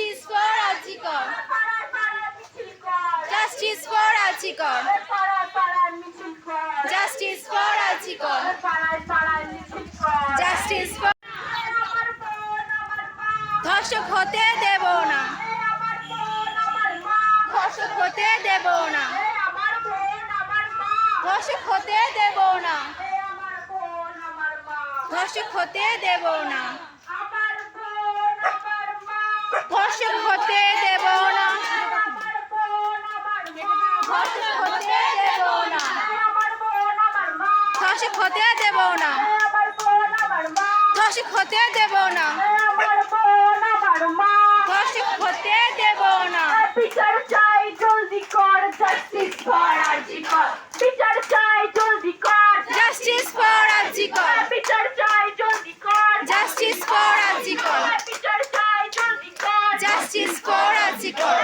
Justice for আজিকর, justice for আজিকর, justice for আজিকর, justice for. ধর্ষক হতে দেব না, ধর্ষক হতে দেব না, ধর্ষক হতে দেব না, ধর্ষক হতে দেব না, ধর্ষক হতে দেব না, ধর্ষক হতে দেব না, ধর্ষক হতে দেব না, ধর্ষক হতে দেব না, ধর্ষক হতে দেব না। বিচার চাই জলদি কর, জাস্টিস ফর আজিকর, বিচার চাই জলদি কর, জাস্টিস ফর আজিকর, বিচার চাই জলদি কর, জাস্টিস ফর আজিকর, বিচার চাই জলদি কর, জাস্টিস ফর আজিকর,